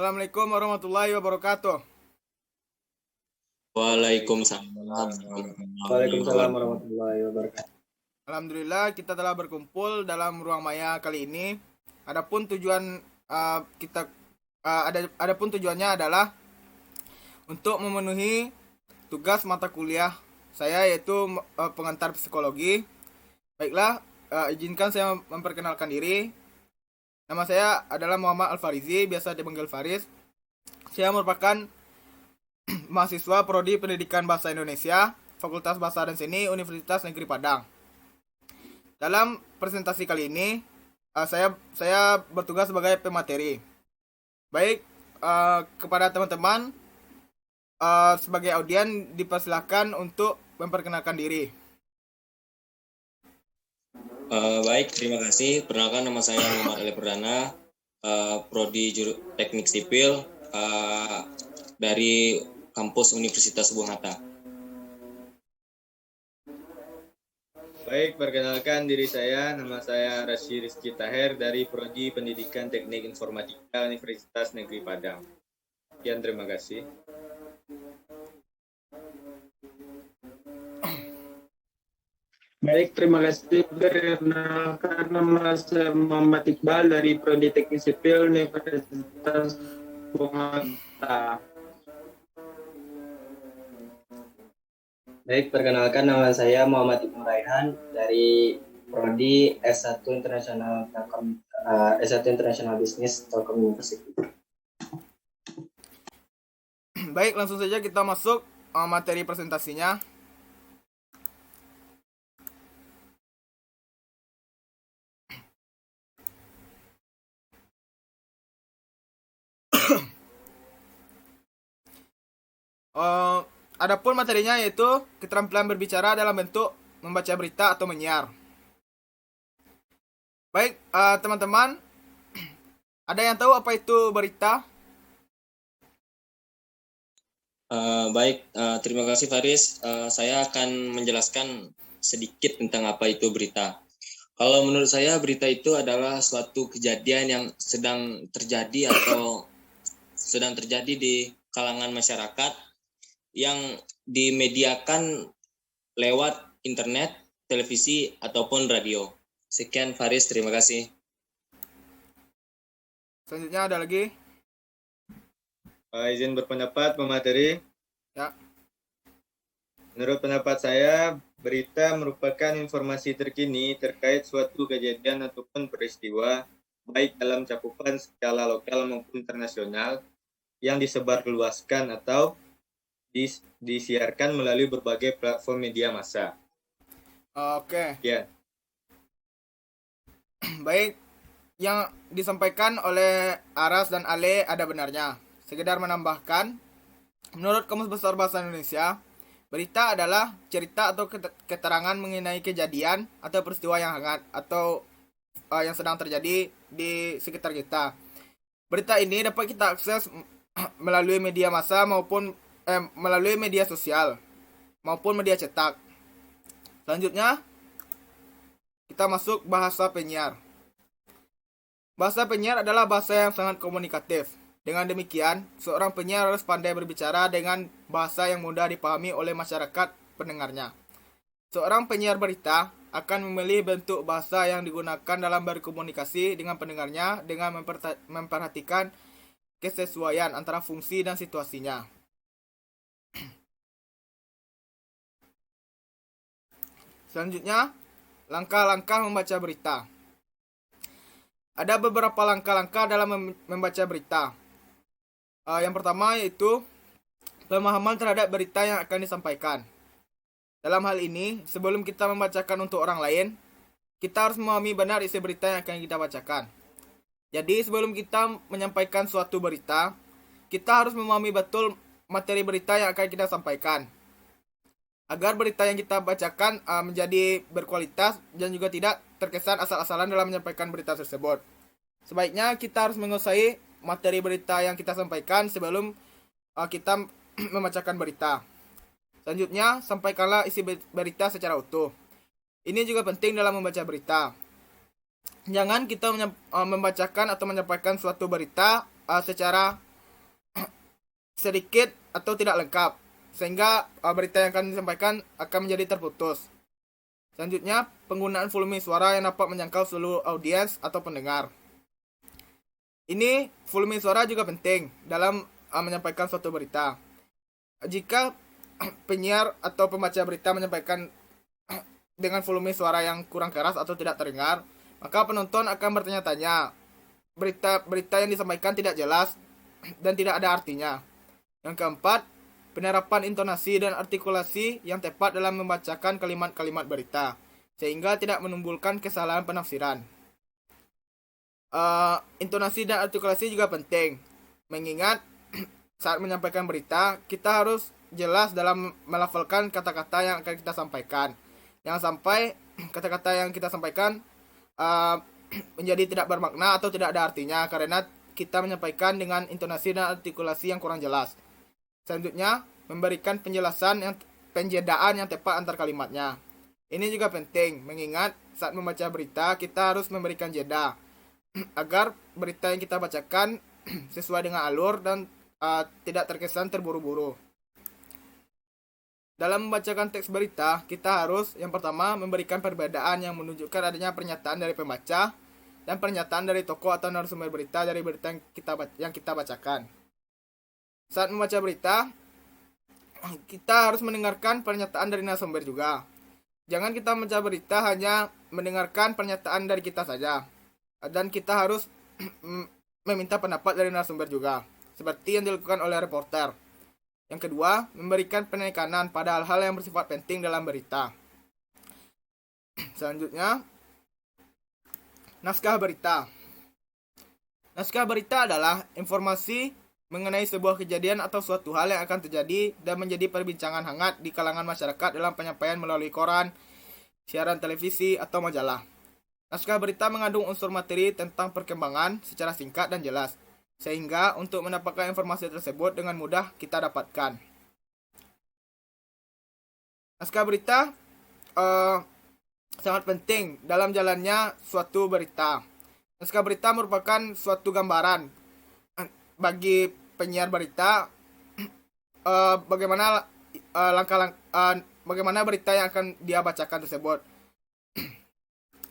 Assalamualaikum warahmatullahi wabarakatuh. Waalaikumsalam warahmatullahi Waalaikumsalam wabarakatuh. warahmatullahi wabarakatuh. Alhamdulillah kita telah berkumpul dalam ruang maya kali ini. Adapun tujuan kita adapun tujuannya adalah untuk memenuhi tugas mata kuliah saya yaitu pengantar psikologi. Baiklah, izinkan saya memperkenalkan diri. Nama saya adalah Muhammad Al-Farizi, biasa dipanggil Faris. Saya merupakan mahasiswa Prodi Pendidikan Bahasa Indonesia, Fakultas Bahasa dan Seni, Universitas Negeri Padang. Dalam presentasi kali ini, saya bertugas sebagai pemateri. Baik, kepada teman-teman sebagai audien dipersilahkan untuk memperkenalkan diri. Baik, terima kasih. Perkenalkan, nama saya Muhammad Ali Perdana, Prodi Teknik Sipil dari kampus Universitas Bung Hatta. Baik, perkenalkan diri saya, nama saya Rasy Rizky Taher dari Prodi Pendidikan Teknik Informatika Universitas Negeri Padang. Sekian, terima kasih. Baik, terima kasih. Perkenalkan, nama saya Muhammad Iqbal dari Prodi Teknik Sipil Universitas Bung Hatta. Baik, perkenalkan nama saya Muhammad Ibnu Raihan dari Prodi S1 Internasional Bisnis Telkom University. Baik, langsung saja kita masuk materi presentasinya. Adapun materinya yaitu keterampilan berbicara dalam bentuk membaca berita atau menyiar. Baik, teman-teman, ada yang tahu apa itu berita? Baik, terima kasih Faris. Saya akan menjelaskan sedikit tentang apa itu berita. Kalau menurut saya, berita itu adalah suatu kejadian yang sedang terjadi atau sedang terjadi di kalangan masyarakat yang dimediakan lewat internet, televisi, ataupun radio. Sekian Faris, terima kasih. Selanjutnya ada lagi? Izin berpendapat, pemateri. Ya. Menurut pendapat saya, berita merupakan informasi terkini terkait suatu kejadian ataupun peristiwa, baik dalam cakupan skala lokal maupun internasional, yang disebarluaskan atau disiarkan melalui berbagai platform media massa. Oke. Ya. Baik, yang disampaikan oleh Aras dan Ale ada benarnya. Sekedar menambahkan, menurut Kamus Besar Bahasa Indonesia, berita adalah cerita atau keterangan mengenai kejadian atau peristiwa yang hangat atau yang sedang terjadi di sekitar kita. Berita ini dapat kita akses melalui media massa maupun melalui media sosial maupun media cetak. Selanjutnya, kita masuk bahasa penyiar. Bahasa penyiar adalah bahasa yang sangat komunikatif. Dengan demikian, seorang penyiar harus pandai berbicara dengan bahasa yang mudah dipahami oleh masyarakat pendengarnya. Seorang penyiar berita akan memilih bentuk bahasa yang digunakan dalam berkomunikasi dengan pendengarnya dengan memperhatikan kesesuaian antara fungsi dan situasinya. Selanjutnya, langkah-langkah membaca berita. Ada beberapa langkah-langkah dalam membaca berita. Yang pertama yaitu pemahaman terhadap berita yang akan disampaikan. Dalam hal ini, sebelum kita membacakan untuk orang lain, kita harus memahami benar isi berita yang akan kita bacakan. Jadi, sebelum kita menyampaikan suatu berita, kita harus memahami betul materi berita yang akan kita sampaikan. Agar berita yang kita bacakan menjadi berkualitas dan juga tidak terkesan asal-asalan dalam menyampaikan berita tersebut. Sebaiknya kita harus menguasai materi berita yang kita sampaikan sebelum kita membacakan berita. Selanjutnya, sampaikanlah isi berita secara utuh. Ini juga penting dalam membaca berita. Jangan kita membacakan atau menyampaikan suatu berita secara sedikit atau tidak lengkap, sehingga berita yang akan disampaikan akan menjadi terputus. Selanjutnya, penggunaan volume suara yang dapat menjangkau seluruh audiens atau pendengar. Ini volume suara juga penting dalam menyampaikan suatu berita. Jika penyiar atau pembaca berita menyampaikan dengan volume suara yang kurang keras atau tidak terdengar, maka penonton akan bertanya-tanya. Berita yang disampaikan tidak jelas dan tidak ada artinya. Yang keempat, penerapan intonasi dan artikulasi yang tepat dalam membacakan kalimat-kalimat berita, sehingga tidak menimbulkan kesalahan penafsiran. Intonasi dan artikulasi juga penting, mengingat saat menyampaikan berita, kita harus jelas dalam melafalkan kata-kata yang akan kita sampaikan. Jangan sampai kata-kata yang kita sampaikan menjadi tidak bermakna atau tidak ada artinya, karena kita menyampaikan dengan intonasi dan artikulasi yang kurang jelas. Selanjutnya, memberikan penjedaan yang tepat antar kalimatnya. Ini juga penting, mengingat saat membaca berita, kita harus memberikan jeda agar berita yang kita bacakan sesuai dengan alur dan tidak terkesan terburu-buru. Dalam membacakan teks berita, kita harus yang pertama memberikan perbedaan yang menunjukkan adanya pernyataan dari pembaca dan pernyataan dari tokoh atau narasumber berita dari berita yang kita bacakan. Saat membaca berita, kita harus mendengarkan pernyataan dari narasumber juga. Jangan kita membaca berita hanya mendengarkan pernyataan dari kita saja. Dan kita harus meminta pendapat dari narasumber juga, seperti yang dilakukan oleh reporter. Yang kedua, memberikan penekanan pada hal-hal yang bersifat penting dalam berita. Selanjutnya, naskah berita. Naskah berita adalah informasi mengenai sebuah kejadian atau suatu hal yang akan terjadi dan menjadi perbincangan hangat di kalangan masyarakat dalam penyampaian melalui koran, siaran televisi, atau majalah. Naskah berita mengandung unsur materi tentang perkembangan secara singkat dan jelas, sehingga untuk mendapatkan informasi tersebut dengan mudah kita dapatkan. Naskah berita sangat penting dalam jalannya suatu berita. Naskah berita merupakan suatu gambaran bagi penyiar berita bagaimana berita yang akan dia bacakan tersebut.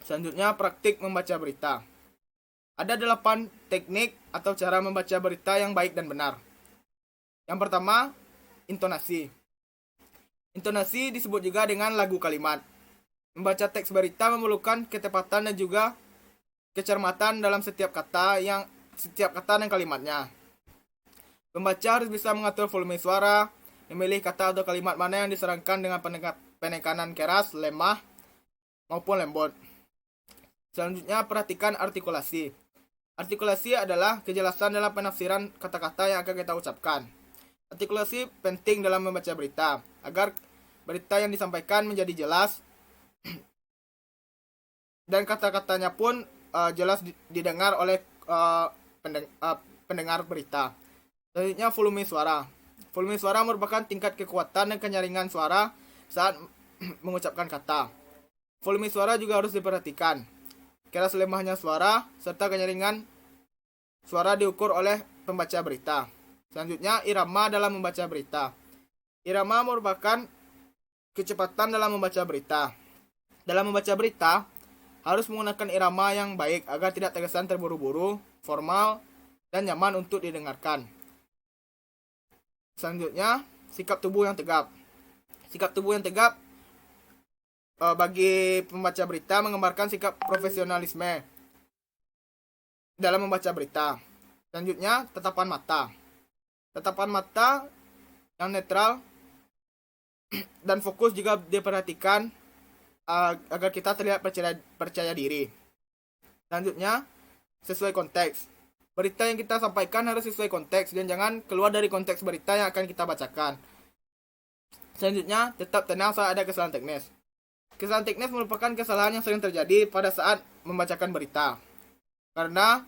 Selanjutnya, praktik membaca berita. Ada 8 teknik atau cara membaca berita yang baik dan benar. Yang pertama, intonasi. Intonasi disebut juga dengan lagu kalimat. Membaca teks berita memerlukan ketepatan dan juga kecermatan dalam setiap kata dan kalimatnya. Pembaca harus bisa mengatur volume suara, memilih kata atau kalimat mana yang diserangkan dengan penekanan keras, lemah, maupun lembut. Selanjutnya, perhatikan artikulasi. Artikulasi adalah kejelasan dalam penafsiran kata-kata yang akan kita ucapkan. Artikulasi penting dalam membaca berita, agar berita yang disampaikan menjadi jelas dan kata-katanya pun jelas didengar oleh pendengar berita. Selanjutnya, volume suara. Volume suara merupakan tingkat kekuatan dan kenyaringan suara saat mengucapkan kata. Volume suara juga harus diperhatikan. Keras lemahnya suara, serta kenyaringan suara diukur oleh pembaca berita. Selanjutnya, irama dalam membaca berita. Irama merupakan kecepatan dalam membaca berita. Dalam membaca berita, harus menggunakan irama yang baik agar tidak terkesan terburu-buru, formal, dan nyaman untuk didengarkan. Selanjutnya, sikap tubuh yang tegap. Sikap tubuh yang tegap bagi pembaca berita menggambarkan sikap profesionalisme dalam membaca berita. Selanjutnya, tatapan mata. Tatapan mata yang netral dan fokus juga diperhatikan agar kita terlihat percaya diri. Selanjutnya, sesuai konteks. Berita yang kita sampaikan harus sesuai konteks dan jangan keluar dari konteks berita yang akan kita bacakan. Selanjutnya, tetap tenang saat ada kesalahan teknis. Kesalahan teknis merupakan kesalahan yang sering terjadi pada saat membacakan berita. Karena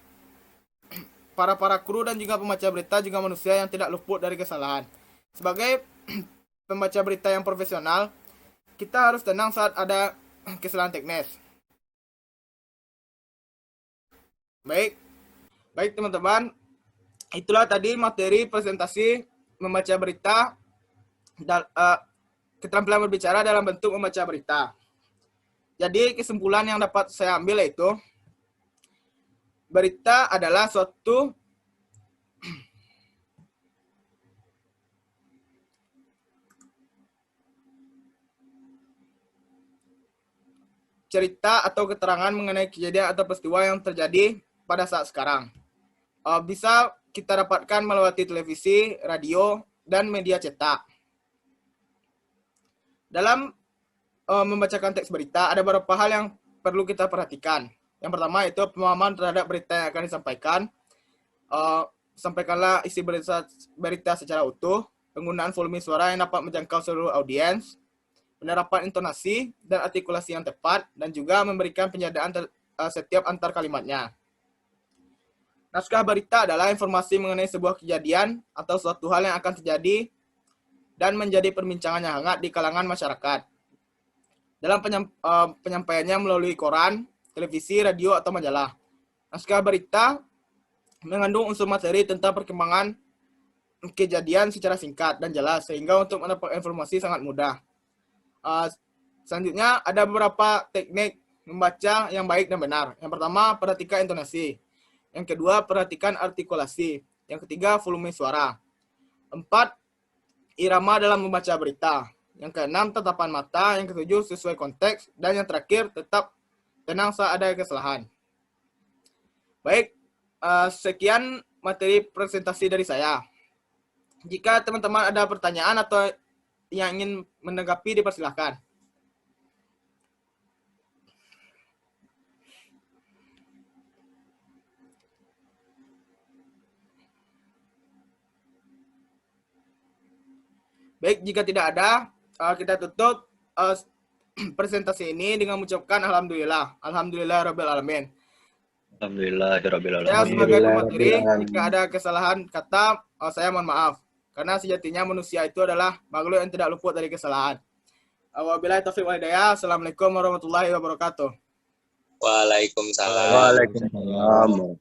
para kru dan juga pembaca berita juga manusia yang tidak luput dari kesalahan. Sebagai pembaca berita yang profesional, kita harus tenang saat ada kesalahan teknis. Baik teman-teman, itulah tadi materi presentasi membaca berita, keterampilan berbicara dalam bentuk membaca berita. Jadi kesimpulan yang dapat saya ambil yaitu berita adalah suatu cerita atau keterangan mengenai kejadian atau peristiwa yang terjadi pada saat sekarang. Bisa kita dapatkan melalui televisi, radio, dan media cetak. Dalam membacakan teks berita, ada beberapa hal yang perlu kita perhatikan. Yang pertama itu pemahaman terhadap berita yang akan disampaikan. Sampaikanlah isi berita secara utuh, penggunaan volume suara yang dapat menjangkau seluruh audiens, penerapan intonasi dan artikulasi yang tepat, dan juga memberikan penjadaan setiap antar kalimatnya. Naskah berita adalah informasi mengenai sebuah kejadian atau suatu hal yang akan terjadi dan menjadi perbincangan yang hangat di kalangan masyarakat. Dalam penyampaiannya melalui koran, televisi, radio, atau majalah. Naskah berita mengandung unsur materi tentang perkembangan kejadian secara singkat dan jelas, sehingga untuk mendapatkan informasi sangat mudah. Selanjutnya, ada beberapa teknik membaca yang baik dan benar. Yang pertama, perhatikan intonasi. Yang kedua, perhatikan artikulasi. Yang ketiga, volume suara. 4, irama dalam membaca berita. Yang keenam, tatapan mata. Yang ketujuh, sesuai konteks. Dan yang terakhir, tetap tenang saat ada kesalahan. Baik, sekian materi presentasi dari saya. Jika teman-teman ada pertanyaan atau yang ingin menanggapi, dipersilahkan. Baik, jika tidak ada, kita tutup presentasi ini dengan mengucapkan alhamdulillah. Alhamdulillahirabbil alamin. Alhamdulillahirabbil alamin. Ya, sebagai pemateri, jika ada kesalahan kata, saya mohon maaf. Karena sejatinya manusia itu adalah makhluk yang tidak luput dari kesalahan. Wabillahi taufiq wal hidayah. Assalamualaikum warahmatullahi wabarakatuh. Waalaikumsalam. Waalaikumsalam.